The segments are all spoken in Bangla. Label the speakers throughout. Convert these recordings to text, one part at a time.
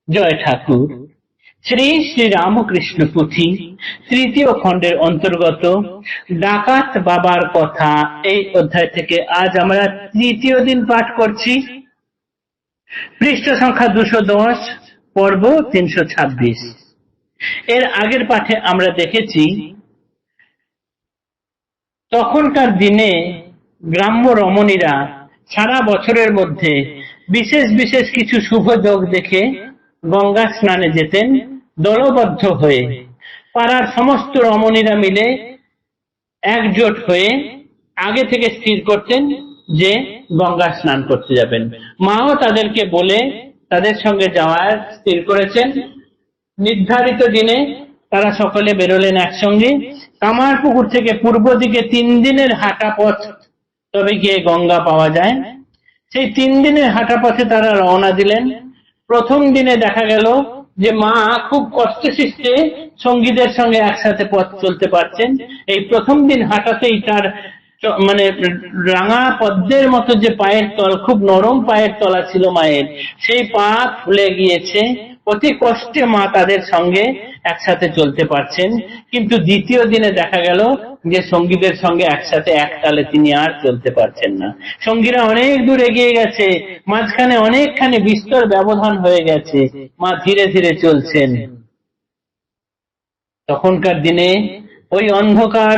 Speaker 1: জয় ঠাকুর। শ্রী শ্রী রামকৃষ্ণ পুঁথি তৃতীয় খণ্ডের অন্তর্গত ডাকাত বাবার কথা এই অধ্যায় থেকে আজ আমরা তৃতীয় দিন পাঠ করছি। পৃষ্ঠ সংখ্যা 210, পর্ব 326। এর আগের পাঠে আমরা দেখেছি তখনকার দিনে গ্রাম্য রমণীরা সারা বছরের মধ্যে বিশেষ বিশেষ কিছু শুভ যোগ দেখে গঙ্গা স্নানে যেতেন দলবদ্ধ হয়ে। পাড়ার সমস্ত রমণীরা মিলে একজোট হয়ে আগে থেকে স্থির করতেন যে গঙ্গা স্নান করতে যাবেন। মাও তাদেরকে বলে তাদের সঙ্গে যাওয়ার স্থির করেছেন। নির্ধারিত দিনে তারা সকলে বেরোলেন একসঙ্গে। কামারপুকুর থেকে পূর্ব দিকে 3 দিনের হাঁটা পথ, তবে গিয়ে গঙ্গা পাওয়া যায়। সেই 3 দিনের হাঁটা পথে তারা রওনা দিলেন। প্রথম দিনে দেখা গেল যে মা খুব কষ্টে সৃষ্টে সঙ্গীদের সঙ্গে একসাথে পথ চলতে পারছেন। এই প্রথম দিন হাঁটাতেই তার মানে রাঙা পদ্মের মতো যে পায়ের তল, খুব নরম পায়ের তলা ছিল মায়ের, সেই পা ফুলে গিয়েছে। অতি কষ্টে মা তাদের সঙ্গে একসাথে চলতে পারছেন। কিন্তু দ্বিতীয় দিনে দেখা গেল যে সঙ্গীদের সঙ্গে একসাথে এক তালে তিনি আর চলতে পারছেন না। সঙ্গীরা অনেক দূর এগিয়ে গেছে, মাঝখানে অনেকখানি বিস্তর ব্যবধান হয়ে গেছে, মা ধীরে ধীরে চলছেন। তখনকার দিনে ওই অন্ধকার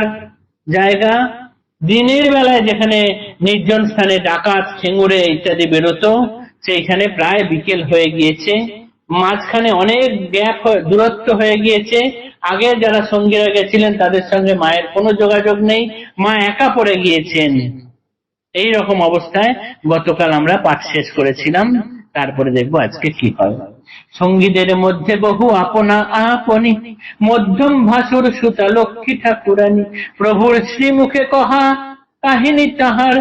Speaker 1: জায়গা, দিনের বেলায় যেখানে নির্জন স্থানে ডাকাত, ঠেঙুড়ে ইত্যাদি বেরোতো, সেইখানে প্রায় বিকেল হয়ে গিয়েছে। মাঝখানে অনেক গ্যাপ, দূরত্ব হয়ে গিয়েছে। আগে যারা সঙ্গীরা গেছিলেন তাদের সঙ্গে মায়ের কোনো যোগাযোগ নেই, মা একা পড়ে গিয়েছেন। এই রকম অবস্থায় গতকাল আমরা পাঠ শেষ করেছিলাম। তারপরে দেখবো আজকে কি হয়। সঙ্গীদের মধ্যে বহু আপনা আপনি, মধ্যম ভাসুর সুতা লক্ষ্মী ঠাকুরানী, প্রভুর শ্রীমুখে কহা কাহিনী তাহার,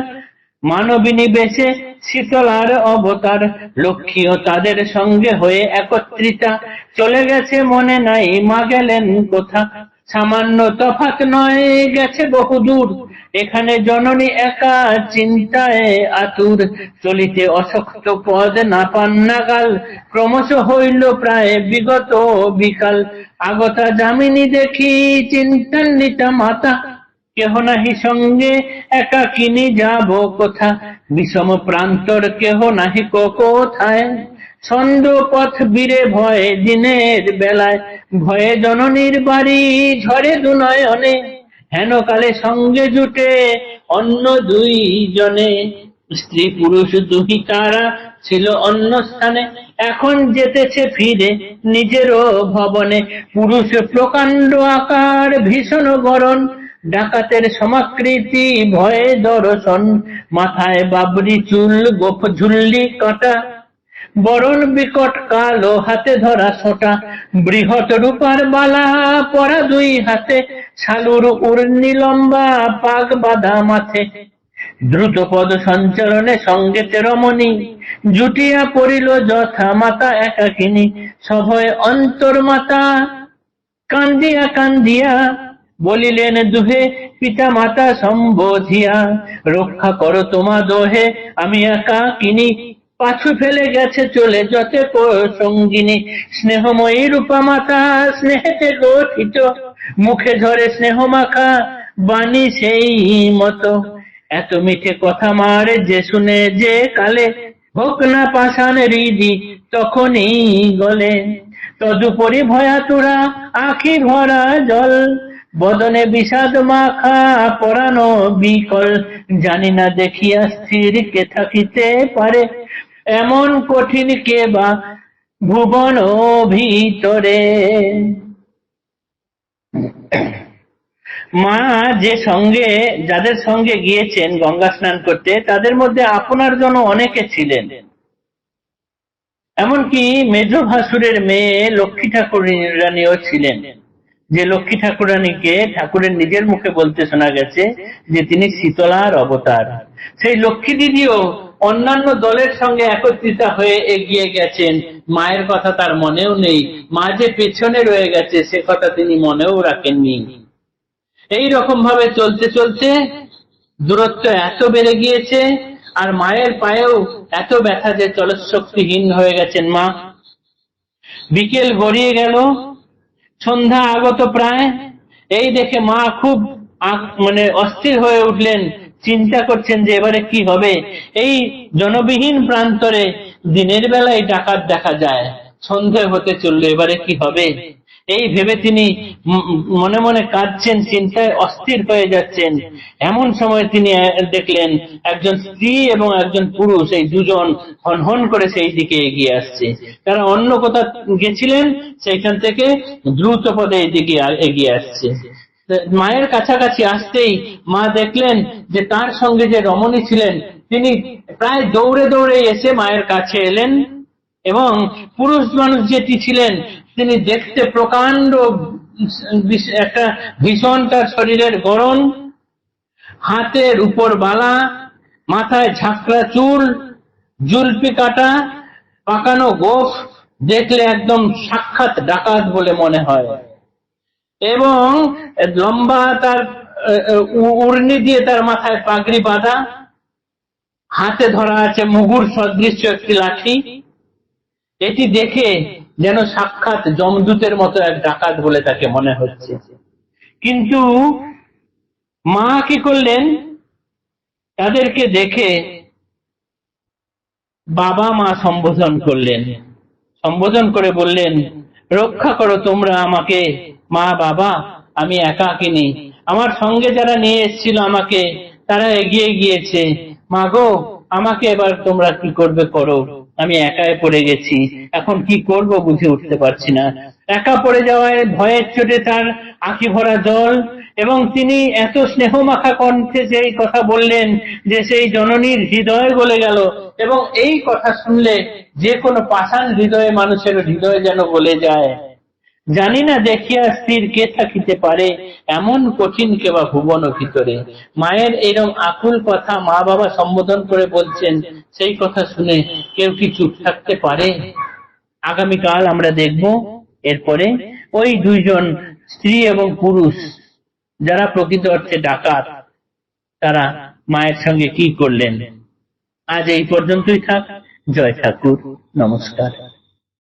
Speaker 1: মানবিনী বেশে শীতলার অবতার, লক্ষ্মীও তাদের সঙ্গে হয়ে একত্রিতা, চলে গেছে মনে নাই মা গেলেন কোথা, সামান্য তফাৎ নয় গেছে বহুদূর, এখানে জননী একা চিন্তায় আতুর, চলিতে অশক্ত পদ না পান নাগাল, ক্রমশ হইল প্রায় বিগত বিকাল, আগতা যামিনী দেখি চিন্তান্বিতা মাতা, কেহ নাহি সঙ্গে একাকিনী যাব কোথা, বিষম প্রান্তর কেহ নাহি কোথায়, ছন্দ পথ বীরে ভয়ে দিনের বেলায়, ভয়ে জননীর বাড়ি ঝরে দুনয়নে, হেন কালে সঙ্গে জুটে অন্য 2 জনে, স্ত্রী পুরুষ দুহি তারা ছিল অন্য স্থানে, এখন যেতেছে ফিরে নিজেরও ভবনে, পুরুষ প্রকাণ্ড আকার ভীষণ গরণ, ডাকাতের সমাকৃতি ভয়ে দর্শন, মাথায় বাবরি চুল গোফ ঝুল্লি কাটা, বরণ বিকট কালো হাতে ধরা সোটা, বৃহৎ রূপার বালা পরা 2 হাতে, শালুর উর্নি লম্বা পাগ বাঁধা মাথে, দ্রুত পদ সঞ্চালনে সঙ্গেতে রমণী, জুটিয়া পড়িল যথা মাতা একাকিনী, সভয়ে অন্তর মাতা কান্দিয়া কান্দিয়া বলিলেন দুহে পিতা মাতা সম্বোধিয়া, রক্ষা করো তোমা দোহে আমি একাকিনী, পাছু ফেলে গেছে চলে যতে সঙ্গিনী, স্নেহময়ী রূপা মাতা স্নেহেতে গঠিত, মুখে ঝরে স্নেহ মাখা বাণী সেই মতো, এত মিঠে কথা মারে যে শুনে যে কালে, হোক না পাষাণ হৃদি তখনই গলে, তদুপরি ভয়াতুরা আখি ভরা জল, বদনে বিষাদ মাখা পরানো বিকল, জানি না দেখিয়া স্থির কে থাকিতে পারে, এমন কঠিন কে বা ভুবন ভিতরে। মা যে সঙ্গে যাদের সঙ্গে গিয়েছেন গঙ্গা স্নান করতে, তাদের মধ্যে আপনার জন্য অনেকে ছিলেন। এমনকি মেজ ভাসুরের মেয়ে লক্ষ্মী ঠাকুরানীও ছিলেন, যে লক্ষ্মী ঠাকুরানীকে ঠাকুরের নিজের মুখে বলতে শোনা গেছে যে তিনি শীতলার অবতার। সেই লক্ষ্মী দিদিও অন্যান্য দলের সঙ্গে একত্রিত হয়ে এগিয়ে গেছেন। মায়ের কথা তার মনেও নেই, মা যে পেছনে রয়ে গেছে সে কথা তিনি মনেও রাখেননি। এই রকম ভাবে চলতে চলতে দূরত্ব এত বেড়ে গিয়েছে, আর মায়ের পায়েও এত ব্যথা যে চলশক্তিহীন হয়ে গেছেন মা। বিকেল গড়িয়ে গেল, সন্ধ্যা আগত প্রায়। এই দেখে মা খুব মানে অস্থির হয়ে উঠলেন, চিন্তা করছেন যে এবারে কি হবে। এই জনবিহীন প্রান্তরে দিনের বেলায় ডাকাত দেখা যায়, সন্ধে হতে চললো, এবারে কি হবে। এই ভেবে তিনি মনে মনে কাঁদছেন, চিন্তায় অস্থির হয়ে যাচ্ছেন। এমন সময় তিনি দেখলেন একজন স্ত্রী এবং একজন পুরুষ, এই দুজন হনহন করে সেই দিকে এগিয়ে আসছে। তারা অন্য কোথাও গেছিলেন, সেইখান থেকে দ্রুত পদে এইদিকে এগিয়ে আসছে। মায়ের কাছাকাছি আসতেই মা দেখলেন যে তার সঙ্গে যে রমণী ছিলেন তিনি প্রায় দৌড়ে দৌড়ে এসে মায়ের কাছে এলেন, এবং পুরুষ মানুষ যেটি ছিলেন তিনি দেখতে প্রকাণ্ড, একটা ভীষণ তার শরীরের গড়ন, হাতের উপর বালা, মাথায় ঝাঁকড়া চুল, জুলপি কাটা, পাকানো গোঁফ, দেখলে একদম সাক্ষাৎ ডাকাত বলে মনে হয়। এবং লম্বা তার উড়নি দিয়ে তার মাথায় পাগড়ি বাঁধা, হাতে ধরা আছে মুগুর সদৃশ্য একটি লাঠি। এটি দেখে যেন সাক্ষাৎ যমদূতের মতো এক ডাকাত বলে তাকে মনে হচ্ছে। কিন্তু মা কি করলেন, তাদেরকে দেখে বাবা মা সম্বোধন করলেন, সম্বোধন করে বললেন, রক্ষা করো তোমরা আমাকে মা বাবা, আমি একাকিনী, আমার সঙ্গে যারা নিয়ে এসেছিল আমাকে তারা এগিয়ে গিয়েছে, মা গো আমাকে এবার তোমরা কি করবে করো, আমি একাই পড়ে গেছি, এখন কি করব বুঝে উঠতে পারছি না। একা পড়ে যাওয়ায় ভয়ের চোটে তার আঁখি ভরা জল, এবং তিনি এত স্নেহমাখা কণ্ঠে সেই কথা বললেন যে সেই জননীর হৃদয় গলে গেল। এবং এই কথা শুনলে যে কোনো পাষাণ হৃদয়ে মানুষের হৃদয় যেন গলে যায়। জানি না দেখিয়া স্থির কে থাকিতে পারে, এমন কঠিন কেবা ভুবন ভিতরে। মায়ের এরকম আকুল কথা মা বাবা সম্বোধন করে বলছেন, সেই কথা শুনে কেউ কি চুপ থাকতে পারে? আগামীকাল আমরা দেখব এরপরে ওই দুইজন স্ত্রী এবং পুরুষ যারা প্রকৃত অর্থে ডাকাত, তারা মায়ের সঙ্গে কি করলেন। আজ এই পর্যন্তই থাক। জয় ঠাকুর, নমস্কার।